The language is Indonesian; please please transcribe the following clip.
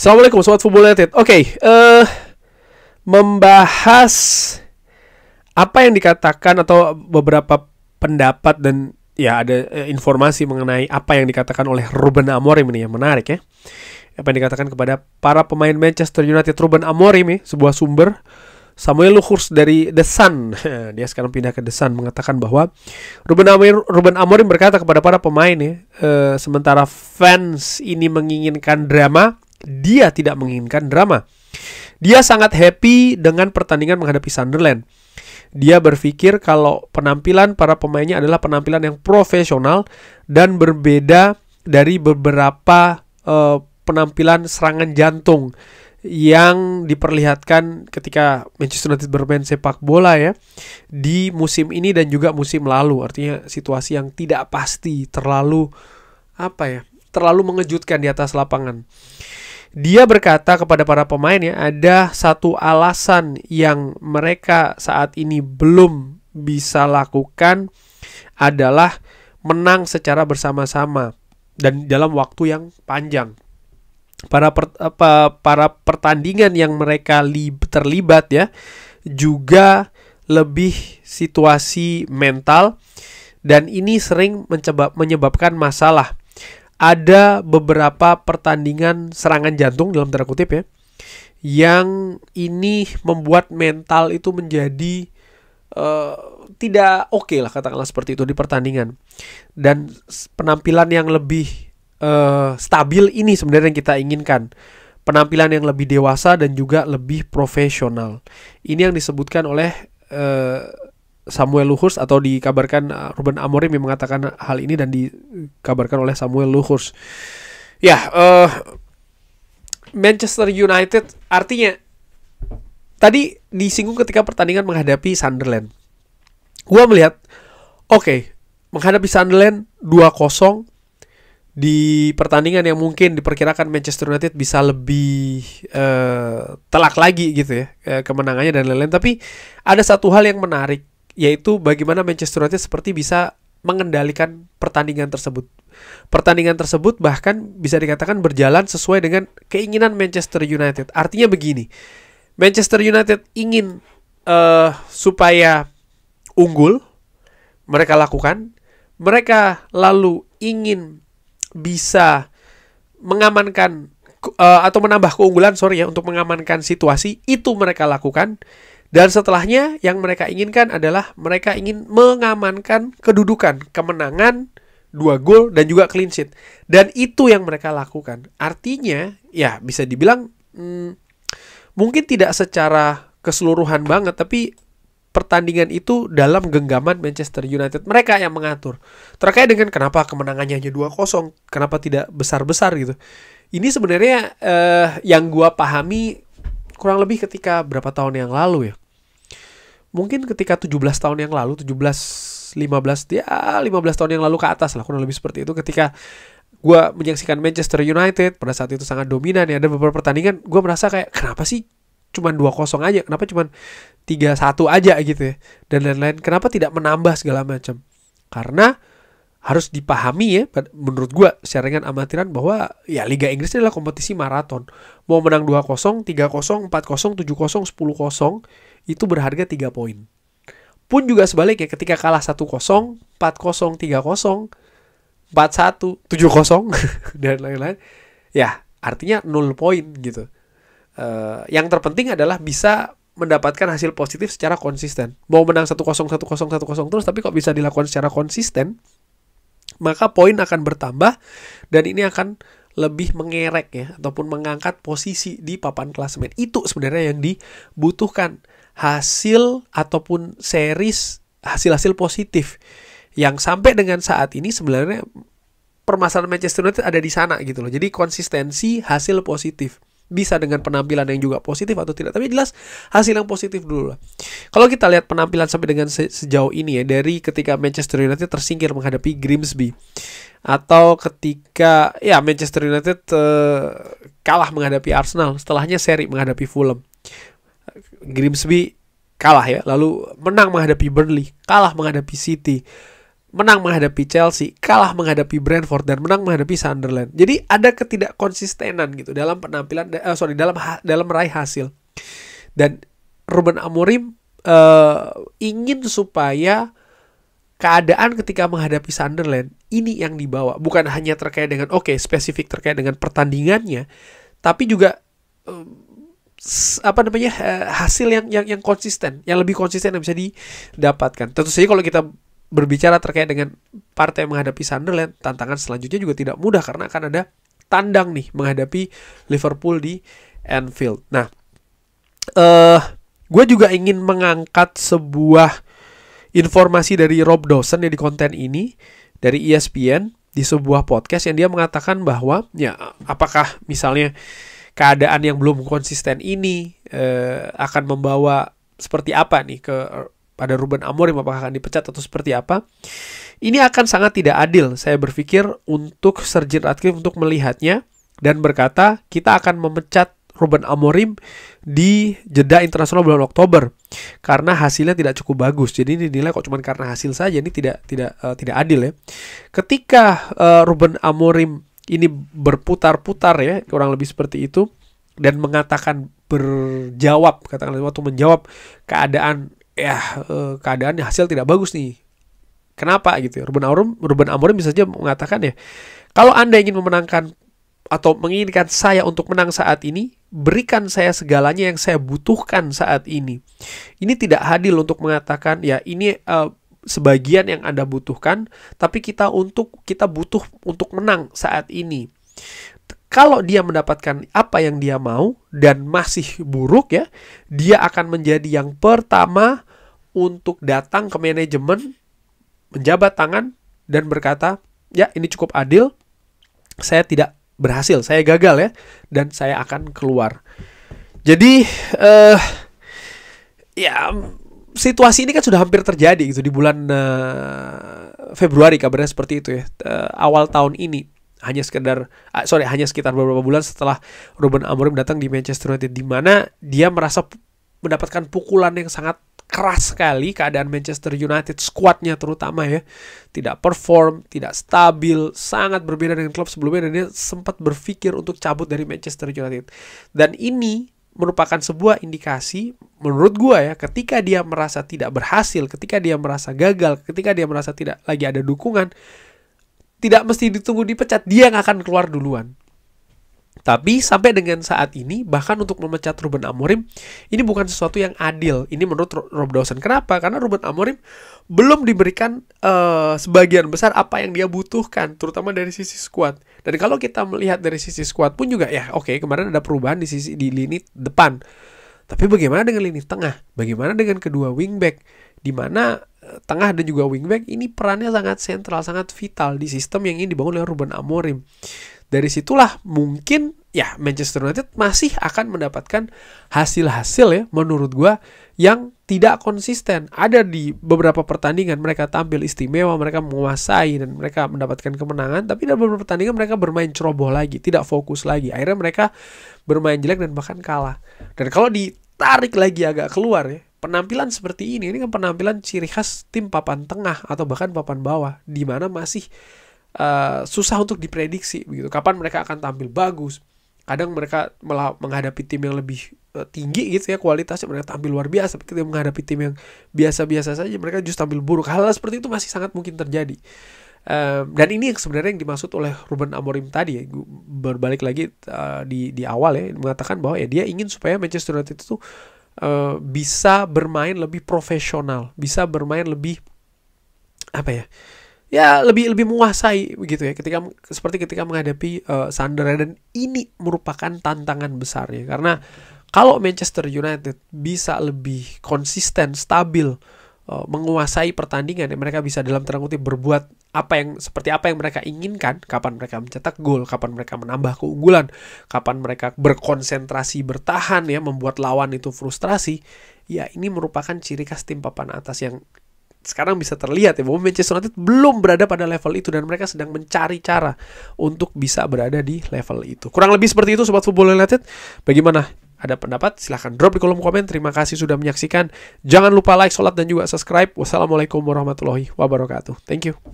Assalamualaikum Sobat Football United. Membahas apa yang dikatakan atau beberapa pendapat dan ya ada informasi mengenai apa yang dikatakan oleh Ruben Amorim ini yang menarik ya. Apa yang dikatakan kepada para pemain Manchester United. Ruben Amorim nih, sebuah sumber Samuel Luhrs dari The Sun, dia sekarang pindah ke The Sun, mengatakan bahwa Ruben Amorim berkata kepada para pemain ya, sementara fans ini menginginkan drama, dia tidak menginginkan drama. Dia sangat happy dengan pertandingan menghadapi Sunderland. Dia berpikir kalau penampilan para pemainnya adalah penampilan yang profesional dan berbeda dari beberapa penampilan serangan jantung yang diperlihatkan ketika Manchester United bermain sepak bola ya di musim ini dan juga musim lalu. Artinya situasi yang tidak pasti, terlalu mengejutkan di atas lapangan. Dia berkata kepada para pemain ya, ada satu alasan yang mereka saat ini belum bisa lakukan adalah menang secara bersama-sama dan dalam waktu yang panjang. Para pertandingan yang mereka terlibat ya juga lebih situasi mental dan ini sering menyebabkan masalah. Ada beberapa pertandingan serangan jantung dalam tanda kutip ya yang ini membuat mental itu menjadi tidak oke lah, katakanlah seperti itu di pertandingan. Dan penampilan yang lebih stabil ini sebenarnya yang kita inginkan. Penampilan yang lebih dewasa dan juga lebih profesional. Ini yang disebutkan oleh Samuel Luhrs atau dikabarkan Ruben Amorim yang mengatakan hal ini dan dikabarkan oleh Samuel Luhrs. Ya, Manchester United artinya tadi disinggung ketika pertandingan menghadapi Sunderland. Gua melihat menghadapi Sunderland 2-0 di pertandingan yang mungkin diperkirakan Manchester United bisa lebih telak lagi gitu ya kemenangannya dan lain-lain. Tapi ada satu hal yang menarik, yaitu bagaimana Manchester United seperti bisa mengendalikan pertandingan tersebut. Pertandingan tersebut bahkan bisa dikatakan berjalan sesuai dengan keinginan Manchester United. Artinya begini, Manchester United ingin supaya unggul, mereka lakukan. Mereka lalu ingin bisa mengamankan atau menambah keunggulan untuk mengamankan situasi, itu mereka lakukan. Dan setelahnya yang mereka inginkan adalah mereka ingin mengamankan kedudukan, kemenangan, 2 gol dan juga clean sheet. Dan itu yang mereka lakukan. Artinya ya bisa dibilang mungkin tidak secara keseluruhan banget, tapi pertandingan itu dalam genggaman Manchester United. Mereka yang mengatur. Terkait dengan kenapa kemenangannya hanya 2-0, kenapa tidak besar-besar gitu. Ini sebenarnya yang gua pahami kurang lebih ketika berapa tahun yang lalu ya. Mungkin ketika 17 tahun yang lalu, 15 tahun yang lalu ke atas lah, kurang lebih seperti itu. Ketika gua menyaksikan Manchester United, pada saat itu sangat dominan ya. Ada beberapa pertandingan gua merasa kayak kenapa sih cuman 2-0 aja, kenapa cuman 3-1 aja gitu ya, dan lain-lain. Kenapa tidak menambah segala macam? Karena harus dipahami ya, menurut gue secara ringan amatiran, bahwa ya Liga Inggris adalah kompetisi maraton. Mau menang 2-0, 3-0, 4-0, 7-0, 10-0 itu berharga 3 poin. Pun juga sebaliknya, ketika kalah 1-0, 4-0, 3-0, 4-1, 7-0 dan lain-lain, ya artinya 0 poin gitu. Yang terpenting adalah bisa mendapatkan hasil positif secara konsisten. Mau menang 1-0, 1-0, 1-0 terus, tapi kok bisa dilakukan secara konsisten, maka poin akan bertambah dan ini akan lebih mengerek ya, ataupun mengangkat posisi di papan klasemen. Itu sebenarnya yang dibutuhkan, hasil ataupun series hasil-hasil positif. Yang sampai dengan saat ini sebenarnya permasalahan Manchester United ada di sana gitu loh. Jadi konsistensi hasil positif. Bisa dengan penampilan yang juga positif atau tidak, tapi jelas hasil yang positif dulu lah. Kalau kita lihat penampilan sampai dengan sejauh ini ya, dari ketika Manchester United tersingkir menghadapi Grimsby, atau ketika ya Manchester United kalah menghadapi Arsenal, setelahnya seri menghadapi Fulham, Grimsby kalah ya, lalu menang menghadapi Burnley, kalah menghadapi City, menang menghadapi Chelsea, kalah menghadapi Brentford, dan menang menghadapi Sunderland. Jadi ada ketidakkonsistenan gitu dalam penampilan, dalam meraih hasil. Dan Ruben Amorim ingin supaya keadaan ketika menghadapi Sunderland ini yang dibawa, bukan hanya terkait dengan spesifik terkait dengan pertandingannya, tapi juga hasil yang konsisten, yang lebih konsisten yang bisa didapatkan. Tentu saja kalau kita berbicara terkait dengan partai menghadapi Sunderland, tantangan selanjutnya juga tidak mudah karena akan ada tandang nih menghadapi Liverpool di Anfield. Nah, gue juga ingin mengangkat sebuah informasi dari Rob Dawson di konten ini dari ESPN di sebuah podcast yang dia mengatakan bahwa ya apakah misalnya keadaan yang belum konsisten ini akan membawa seperti apa nih pada Ruben Amorim, apakah akan dipecat atau seperti apa? Ini akan sangat tidak adil, saya berpikir, untuk Sir Jim Ratcliffe untuk melihatnya dan berkata kita akan memecat Ruben Amorim di jeda internasional bulan Oktober karena hasilnya tidak cukup bagus. Jadi ini dinilai kok cuma karena hasil saja, ini tidak adil ya. Ketika Ruben Amorim ini berputar-putar ya, kurang lebih seperti itu, dan mengatakan waktu menjawab keadaan hasil tidak bagus nih. Kenapa gitu ya? Ruben Amorim bisa saja mengatakan ya, kalau Anda ingin memenangkan atau menginginkan saya untuk menang saat ini, berikan saya segalanya yang saya butuhkan saat ini. Ini tidak adil untuk mengatakan ya ini sebagian yang Anda butuhkan, tapi kita butuh untuk menang saat ini. Kalau dia mendapatkan apa yang dia mau dan masih buruk ya, dia akan menjadi yang pertama untuk datang ke manajemen, menjabat tangan dan berkata, ya ini cukup adil, saya tidak berhasil, saya gagal ya, dan saya akan keluar. Jadi situasi ini kan sudah hampir terjadi gitu di bulan Februari, kabarnya seperti itu ya. Awal tahun ini hanya sekitar beberapa bulan setelah Ruben Amorim datang di Manchester United, di mana dia merasa mendapatkan pukulan yang sangat keras sekali. Keadaan Manchester United, skuadnya terutama ya, tidak perform, tidak stabil, sangat berbeda dengan klub sebelumnya, dan dia sempat berpikir untuk cabut dari Manchester United. Dan ini merupakan sebuah indikasi menurut gue ya, ketika dia merasa tidak berhasil, ketika dia merasa gagal, ketika dia merasa tidak lagi ada dukungan, tidak mesti ditunggu dipecat, dia yang akan keluar duluan. Tapi sampai dengan saat ini, bahkan untuk memecat Ruben Amorim, ini bukan sesuatu yang adil. Ini menurut Rob Dawson. Kenapa? Karena Ruben Amorim belum diberikan sebagian besar apa yang dia butuhkan, terutama dari sisi skuad. Dan kalau kita melihat dari sisi skuad pun juga, ya kemarin ada perubahan di lini depan. Tapi bagaimana dengan lini tengah? Bagaimana dengan kedua wingback? Di mana tengah dan juga wingback ini perannya sangat sentral, sangat vital di sistem yang ingin dibangun oleh Ruben Amorim. Dari situlah mungkin ya Manchester United masih akan mendapatkan hasil-hasil ya menurut gua yang tidak konsisten. Ada di beberapa pertandingan mereka tampil istimewa, mereka menguasai dan mereka mendapatkan kemenangan, tapi dalam beberapa pertandingan mereka bermain ceroboh lagi, tidak fokus lagi. Akhirnya mereka bermain jelek dan bahkan kalah. Dan kalau ditarik lagi agak keluar ya, penampilan seperti ini kan penampilan ciri khas tim papan tengah atau bahkan papan bawah, di mana masih susah untuk diprediksi begitu. Kapan mereka akan tampil bagus? Kadang mereka malah menghadapi tim yang lebih tinggi gitu ya kualitasnya, mereka tampil luar biasa. Ketika menghadapi tim yang biasa-biasa saja, mereka justru tampil buruk. Hal-hal seperti itu masih sangat mungkin terjadi. Dan ini yang sebenarnya yang dimaksud oleh Ruben Amorim tadi ya. Berbalik lagi di awal ya, mengatakan bahwa ya dia ingin supaya Manchester United itu bisa bermain lebih profesional, bisa bermain lebih lebih menguasai begitu ya, seperti ketika menghadapi Sunderland. Dan ini merupakan tantangan besar ya, karena kalau Manchester United bisa lebih konsisten, stabil, menguasai pertandingan, ya mereka bisa dalam tanda kutip berbuat seperti apa yang mereka inginkan, kapan mereka mencetak gol, kapan mereka menambah keunggulan, kapan mereka berkonsentrasi bertahan ya, membuat lawan itu frustrasi. Ya ini merupakan ciri khas tim papan atas yang sekarang bisa terlihat ya, bahwa Manchester United belum berada pada level itu dan mereka sedang mencari cara untuk bisa berada di level itu. Kurang lebih seperti itu Sobat Football United. Bagaimana ada pendapat, silahkan drop di kolom komen. Terima kasih sudah menyaksikan. Jangan lupa like, sholat, dan juga subscribe. Wassalamualaikum warahmatullahi wabarakatuh. Thank you.